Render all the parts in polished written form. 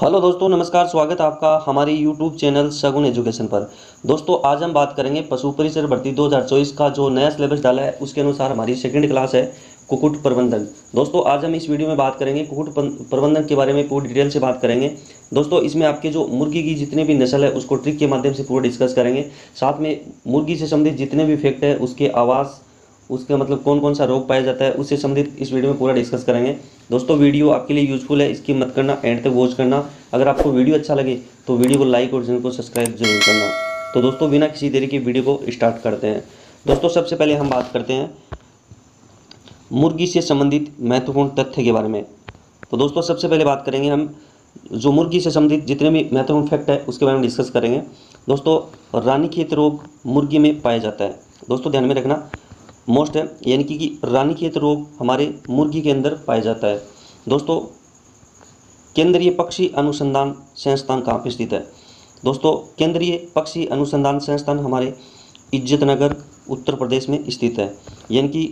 Hello दोस्तों, नमस्कार। स्वागत है आपका हमारे यूट्यूब चैनल शगुन एजुकेशन पर। दोस्तों, आज हम बात करेंगे पशु परिचर भर्ती 2024 का जो नया सिलेबस डाला है उसके अनुसार हमारी सेकंड क्लास है कुक्कुट प्रबंधन। दोस्तों, आज हम इस वीडियो में बात करेंगे कुक्कुट प्रबंधन के बारे में, पूरी डिटेल से बात करेंगे। दोस्तों, इसमें आपके जो मुर्गी की जितनी भी नस्ल है उसको ट्रिक के माध्यम से पूरा डिस्कस करेंगे। साथ में मुर्गी से संबंधित जितने भी फैक्ट है, उसके आवास, उसका मतलब कौन कौन सा रोग पाया जाता है, उससे संबंधित इस वीडियो में पूरा डिस्कस करेंगे। दोस्तों, वीडियो आपके लिए यूजफुल है, इसकी मत करना, एंड तक वॉच करना। अगर आपको वीडियो अच्छा लगे तो वीडियो को लाइक और चैनल को सब्सक्राइब जरूर करना। तो दोस्तों, बिना किसी देरी के वीडियो को स्टार्ट करते हैं। दोस्तों, सबसे पहले हम बात करते हैं मुर्गी से संबंधित महत्वपूर्ण तथ्य के बारे में। तो दोस्तों, सबसे पहले बात करेंगे हम जो मुर्गी से संबंधित जितने भी महत्वपूर्ण फैक्ट है उसके बारे में डिस्कस करेंगे। दोस्तों, रानीखेत रोग मुर्गी में पाया जाता है। दोस्तों, ध्यान में रखना, मोस्ट है, यानी कि रानीखेत रोग हमारे मुर्गी के अंदर पाया जाता है। दोस्तों, केंद्रीय पक्षी अनुसंधान संस्थान कहाँ पर स्थित है? दोस्तों, केंद्रीय पक्षी अनुसंधान संस्थान हमारे इज्जतनगर उत्तर प्रदेश में स्थित है। यानी कि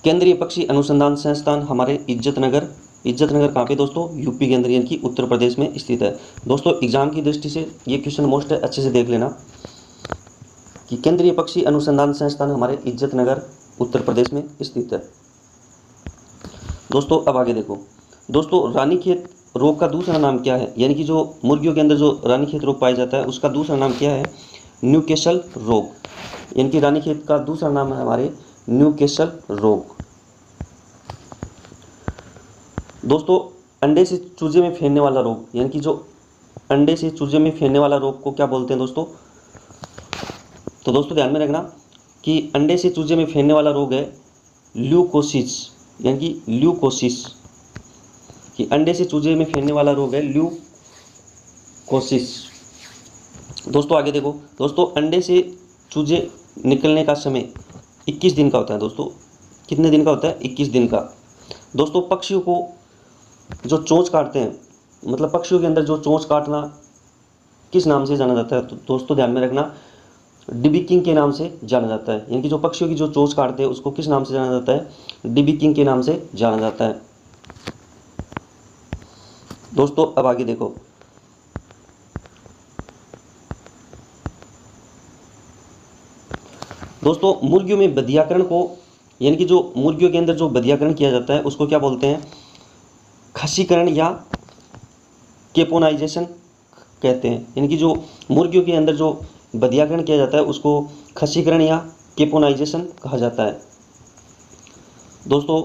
केंद्रीय पक्षी अनुसंधान संस्थान हमारे इज्जतनगर कहाँ पे दोस्तों? यूपी के अंदर, यानी कि उत्तर प्रदेश में स्थित है। दोस्तों, एग्जाम की दृष्टि से ये क्वेश्चन मोस्ट है, अच्छे से देख लेना कि केंद्रीय पक्षी अनुसंधान संस्थान हमारे इज्जतनगर उत्तर प्रदेश में स्थित है। दोस्तों, अब आगे देखो। दोस्तों, रानीखेत रोग का दूसरा नाम क्या है? यानी कि जो मुर्गियों के अंदर जो रानीखेत रोग पाया जाता है उसका दूसरा नाम क्या है? न्यूकेसल रोग। यानी कि रानीखेत का दूसरा नाम है हमारे न्यूकेसल रोग। दोस्तों, अंडे से चूजे में फैलने वाला रोग, यानी कि जो अंडे से चूजे में फैलने वाला रोग को क्या बोलते हैं दोस्तों? तो दोस्तों, ध्यान में रखना कि अंडे से चूजे में फैलने वाला रोग है ल्यूकोसिस। यानी कि ल्यूकोसिस, कि अंडे से चूजे में फैलने वाला रोग है ल्यूकोसिस। दोस्तों, आगे देखो। दोस्तों, अंडे से चूजे निकलने का समय 21 दिन का होता है। दोस्तों, कितने दिन का होता है? 21 दिन का। दोस्तों, पक्षियों को जो चोंच काटते हैं, मतलब पक्षियों के अंदर जो चोंच काटना किस नाम से जाना जाता है? तो दोस्तों, ध्यान में रखना, डिबिकिंग के नाम से जाना जाता है। यानी कि जो पक्षियों की जो चोंच काटते हैं उसको किस नाम से जाना जाता है? डिबिकिंग के नाम से जाना जाता है। दोस्तों, अब आगे देखो। दोस्तों, मुर्गियों में बधियाकरण को, यानी कि जो मुर्गियों के अंदर जो बधियाकरण किया जाता है उसको क्या बोलते हैं? खसीकरण या केपोनाइजेशन कहते हैं। यानी कि जो मुर्गियों के अंदर जो बधियाकरण किया जाता है उसको खसीकरण या केपोनाइजेशन कहा जाता है। दोस्तों,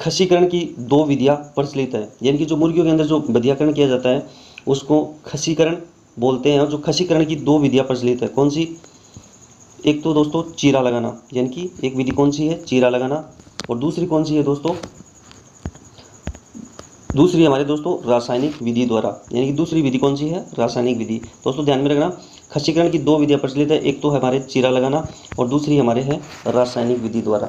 खसीकरण की दो विधियां प्रचलित है। यानी कि जो मुर्गियों के अंदर जो बधियाकरण किया जाता है उसको खसीकरण बोलते हैं। और जो खसीकरण की दो विधियां प्रचलित है, कौन सी? एक तो दोस्तों चीरा लगाना, यानी कि एक विधि कौन सी है? चीरा लगाना। और दूसरी कौन सी है दोस्तों? दूसरी हमारे दोस्तों रासायनिक विधि द्वारा। यानी कि दूसरी विधि कौन सी है? रासायनिक विधि। दोस्तों, ध्यान में रखना, खसीकरण की दो विधियां प्रचलित है, एक तो है हमारे चीरा लगाना और दूसरी हमारे है रासायनिक विधि द्वारा।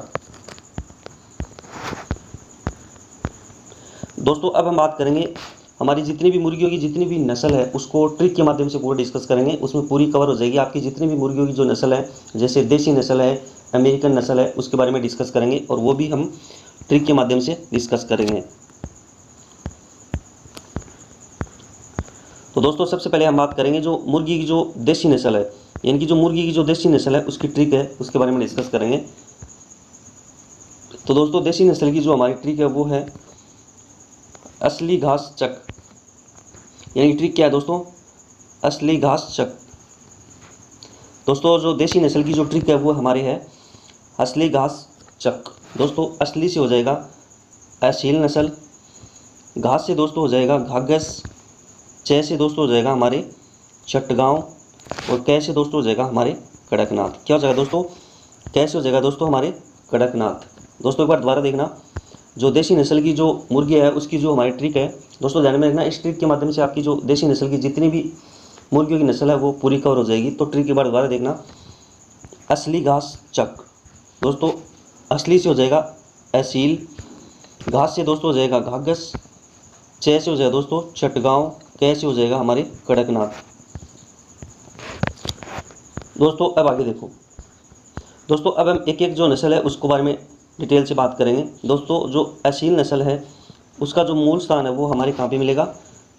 दोस्तों, अब हम बात करेंगे हमारी जितनी भी मुर्गियों की जितनी भी नस्ल है उसको ट्रिक के माध्यम से पूरा डिस्कस करेंगे। उसमें पूरी कवर हो जाएगी आपकी जितनी भी मुर्गियों की जो नस्ल है, जैसे देसी नस्ल है, अमेरिकन नस्ल है, उसके बारे में डिस्कस करेंगे और वो भी हम ट्रिक के माध्यम से डिस्कस करेंगे। तो दोस्तों, सबसे पहले हम बात करेंगे जो मुर्गी की जो देसी नस्ल है, यानी कि जो मुर्गी की जो देसी नस्ल है उसकी ट्रिक है, उसके बारे में डिस्कस करेंगे। तो दोस्तों, देसी नस्ल की जो हमारी ट्रिक है वो है असली घास चक। यानी ट्रिक क्या है दोस्तों? असली घास चक। दोस्तों, जो देसी नस्ल की जो ट्रिक है वो हमारी है असली घास चक। दोस्तों, असली से हो जाएगा असील नस्ल, घास से दोस्तों हो जाएगा घाघस, च से दोस्तों हो जाएगा हमारे चटगांव और कै से दोस्तों हो जाएगा हमारे कड़कनाथ। क्या हो जाएगा दोस्तों? कैसे हो जाएगा दोस्तों? हमारे कड़कनाथ। दोस्तों, एक बार दोबारा देखना, जो देसी नस्ल की जो मुर्गी है उसकी जो हमारी ट्रिक है, दोस्तों ध्यान में रखना, इस ट्रिक के माध्यम से आपकी जो देसी नस्ल की जितनी भी मुर्गियों की नस्ल है वो पूरी कवर हो जाएगी। तो ट्रिक एक बार दोबारा देखना, असली घास चक। दोस्तों, असली से हो जाएगा असील, घास से दोस्तों हो जाएगा घाघस, च से हो जाएगा दोस्तों चटगांव, कैसे हो जाएगा हमारे कड़कनाथ। दोस्तों, अब आगे देखो। दोस्तों, अब हम एक एक जो नस्ल है उसको बारे में डिटेल से बात करेंगे। दोस्तों, जो असील नस्ल है उसका जो मूल स्थान है वो हमारे कहाँ पे मिलेगा?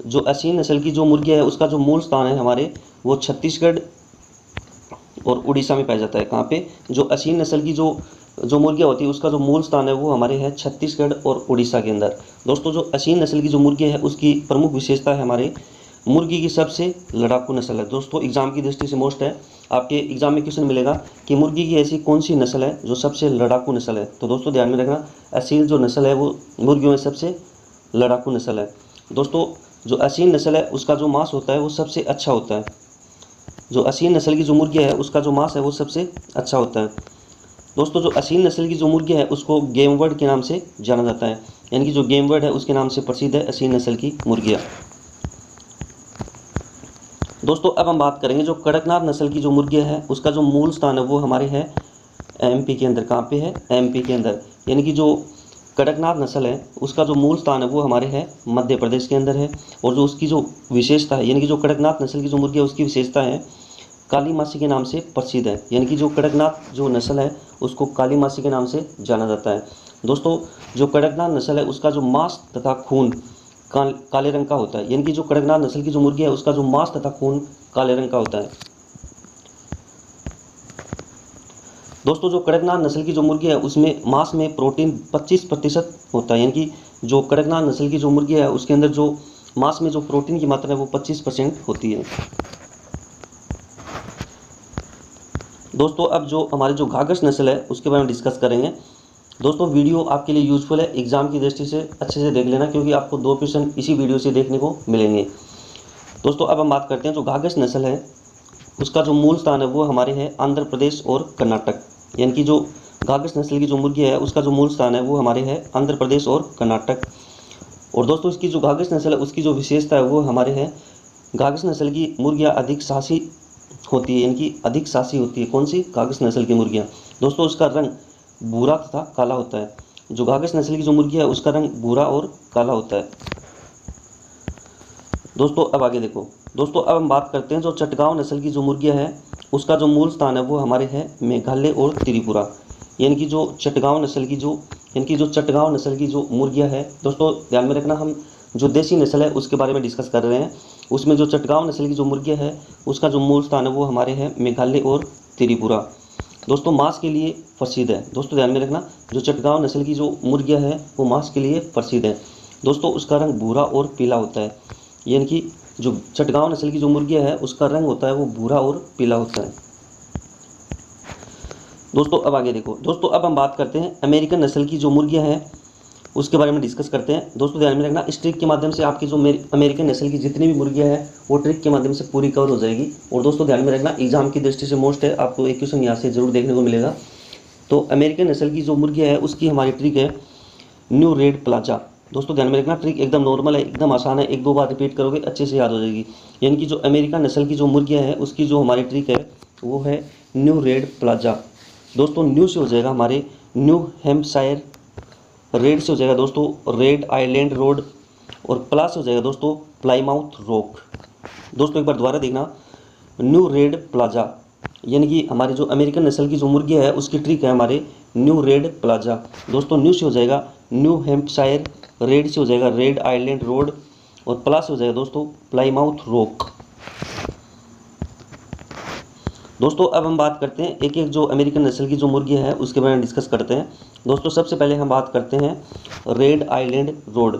जो असील नस्ल की जो मुर्गियाँ है उसका जो मूल स्थान है हमारे वो छत्तीसगढ़ और उड़ीसा में पाया जाता है। कहाँ पे? जो असील नस्ल की जो जो मुर्गियाँ होती है उसका जो मूल स्थान है वो हमारे है छत्तीसगढ़ और उड़ीसा के अंदर। दोस्तों जो असील नस्ल की जो मुर्गियाँ है उसकी प्रमुख विशेषता है हमारे मुर्गी की सबसे लड़ाकू नस्ल है। दोस्तों एग्जाम की दृष्टि से मोस्ट है, आपके एग्जाम में क्वेश्चन मिलेगा कि मुर्गी की ऐसी कौन सी नस्ल है जो सबसे लड़ाकू नस्ल है। तो दोस्तों ध्यान में रखना, असील जो नस्ल है वो मुर्गियों में सबसे लड़ाकू नस्ल है। दोस्तों जो असील नस्ल है उसका जो मांस होता है वो सबसे अच्छा होता है। जो असील नस्ल की जो मुर्गियाँ है उसका जो मांस है वो सबसे अच्छा होता है। दोस्तों जो असील नस्ल की जो मुर्गियाँ है उसको गेम बर्ड के नाम से जाना जाता है, यानी कि जो गेम बर्ड है उसके नाम से प्रसिद्ध है असील नस्ल की मुर्गियाँ। दोस्तों अब हम बात करेंगे जो कड़कनाथ नस्ल की जो मुर्गियाँ है उसका जो मूल स्थान है वो हमारे है एमपी के अंदर। कहाँ पे है? एमपी के अंदर। यानी कि जो कड़कनाथ नस्ल है उसका जो मूल स्थान है वो हमारे है मध्य प्रदेश के अंदर है। और जो उसकी जो विशेषता है, यानी कि जो कड़कनाथ नस्ल की जो मुर्गी है उसकी विशेषता है काली मासी के नाम से प्रसिद्ध है। यानी कि जो कड़कनाथ जो नस्ल है उसको काली मासी के नाम से जाना जाता है। दोस्तों जो कड़कनाथ नस्ल है उसका जो मांस तथा खून काले रंग का होता है। यानी कि जो कड़कनाथ नस्ल की जो मुर्गी है उसका जो मांस तथा खून काले रंग का होता है। दोस्तों जो कड़कनाथ नस्ल की जो मुर्गी है उसमें मांस में प्रोटीन 25% होता है। यानी कि जो कड़कनाथ नस्ल की जो मुर्गी है उसके अंदर जो मांस में जो प्रोटीन की मात्रा है वो 25% होती है। दोस्तों अब जो हमारी जो घाघस नस्ल है उसके बारे में डिस्कस करेंगे। दोस्तों वीडियो आपके लिए यूजफुल है, एग्जाम की दृष्टि से अच्छे से देख लेना क्योंकि आपको 2 क्वेश्चन इसी वीडियो से देखने को मिलेंगे। दोस्तों अब हम बात करते हैं जो घाघस नस्ल है उसका जो मूल स्थान है वो हमारे है आंध्र प्रदेश और कर्नाटक। यानी कि जो घाघस नस्ल की जो मुर्गी है उसका जो मूल स्थान है वो हमारे है आंध्र प्रदेश और कर्नाटक। और दोस्तों इसकी जो घाघस नस्ल है उसकी जो विशेषता है वो हमारे है घाघस नस्ल की मुर्गियाँ अधिक साहसी होती है। यानी कि अधिक साहसी होती है। कौन सी? घाघस नस्ल की मुर्गियाँ। दोस्तों उसका रंग भूरा तथा काला होता है। जो घाघस नस्ल की जो मुर्गी है उसका रंग भूरा और काला होता है। दोस्तों अब आगे देखो। दोस्तों अब हम बात करते हैं जो चटगांव नस्ल की जो मुर्गियाँ है उसका जो मूल स्थान है वो हमारे है मेघालय और त्रिपुरा। यानी कि जो चटगांव नस्ल की जो चटगांव नस्ल की जो मुर्गियाँ है, दोस्तों ध्यान में रखना, हम जो देसी नस्ल है उसके बारे में डिस्कस कर रहे हैं। उसमें जो चटगांव नस्ल की जो मुर्गियाँ है उसका जो मूल स्थान है वो हमारे है मेघालय और त्रिपुरा। दोस्तों मांस के लिए प्रसिद्ध है। दोस्तों ध्यान में रखना, जो चटगांव नस्ल की जो मुर्गियाँ है वो मांस के लिए प्रसिद्ध है। दोस्तों उसका रंग भूरा और पीला होता है। यानी कि जो चटगांव नस्ल की जो मुर्गियाँ है उसका रंग होता है वो भूरा और पीला होता है। दोस्तों अब आगे देखो। दोस्तों अब हम बात करते हैं अमेरिकन नस्ल की जो मुर्गियाँ हैं उसके बारे में डिस्कस करते हैं। दोस्तों ध्यान में रखना, इस ट्रिक के माध्यम से आपकी जो अमेरिकन नस्ल की जितनी भी मुर्गियाँ हैं वो ट्रिक के माध्यम से पूरी कवर हो जाएगी। और दोस्तों ध्यान में रखना, एग्जाम की दृष्टि से मोस्ट है, आपको एक क्वेश्चन यहाँ से जरूर देखने को मिलेगा। तो अमेरिकन नस्ल की जो मुर्गियाँ है उसकी हमारी ट्रिक है न्यू रेड प्लाजा। दोस्तों ध्यान में रखना, ट्रिक एकदम नॉर्मल है, एकदम आसान है, 1-2 बार रिपीट करोगे अच्छे से याद हो जाएगी। यानी कि जो अमेरिकन नस्ल की जो मुर्गियाँ हैं उसकी जो हमारी ट्रिक है वो है न्यू रेड प्लाजा। दोस्तों न्यू से हो जाएगा हमारे न्यू हैम्पशायर, रेड से हो जाएगा दोस्तों रेड आइलैंड रोड, और प्लस हो जाएगा दोस्तों प्लाईमाउथ रॉक। दोस्तों एक बार दोबारा देखना, न्यू रेड प्लाजा, यानी कि हमारी जो अमेरिकन नस्ल की जो मुर्गी है उसकी ट्रिक है हमारे न्यू रेड प्लाजा। दोस्तों न्यू से हो जाएगा न्यू हैम्पशायर, रेड से हो जाएगा रेड आइलैंड रोड, और प्लस हो जाएगा दोस्तों प्लाईमाउथ रॉक। दोस्तों अब हम बात करते हैं एक एक जो अमेरिकन नस्ल की जो मुर्गी है उसके बारे में डिस्कस करते हैं। दोस्तों सबसे पहले हम बात करते हैं रेड आइलैंड रोड,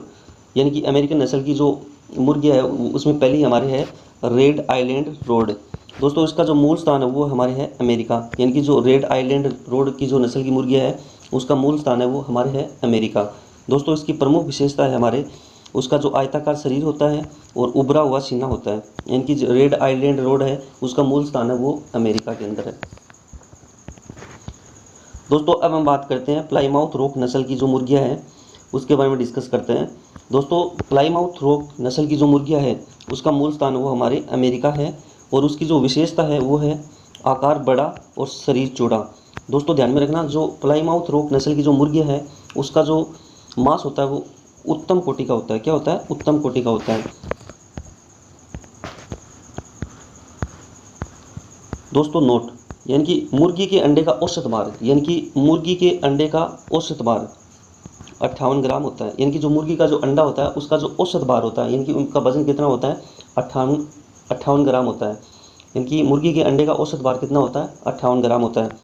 यानी कि अमेरिकन नस्ल की जो मुर्गी है उसमें पहली हमारे है रेड आइलैंड रोड। दोस्तों इसका जो मूल स्थान है वो हमारे है अमेरिका, यानी कि जो रेड आइलैंड रोड की जो नस्ल की मुर्गी है उसका मूल स्थान है वो हमारे है अमेरिका। दोस्तों इसकी प्रमुख विशेषता है हमारे उसका जो आयताकार शरीर होता है और उभरा हुआ सीना होता है। यानी कि जो रेड आइलैंड रोड है उसका मूल स्थान है वो अमेरिका के अंदर है। दोस्तों अब हम बात करते हैं प्लाईमाउथ रॉक नस्ल की जो मुर्गियां हैं उसके बारे में डिस्कस करते हैं। दोस्तों प्लाईमाउथ रॉक नस्ल की जो मुर्गियां है उसका मूल स्थान वो हमारे अमेरिका है, और उसकी जो विशेषता है वो है आकार बड़ा और शरीर चौड़ा। दोस्तों ध्यान में रखना, जो प्लाईमाउथ रॉक नस्ल की जो मुर्गियां है उसका जो मांस होता है वो उत्तम कोटि का होता है। क्या होता है? उत्तम कोटि का होता है। दोस्तों नोट, यानी कि मुर्गी के अंडे का औसत भार, यानी कि मुर्गी के अंडे का औसत भार 58 ग्राम होता है। यानी कि जो मुर्गी का जो अंडा होता है उसका जो औसत भार होता है, यानी कि उनका वजन कितना होता है, 58 58 ग्राम होता है। यानी कि मुर्गी के अंडे का औसत भार कितना होता है, 58 ग्राम होता है।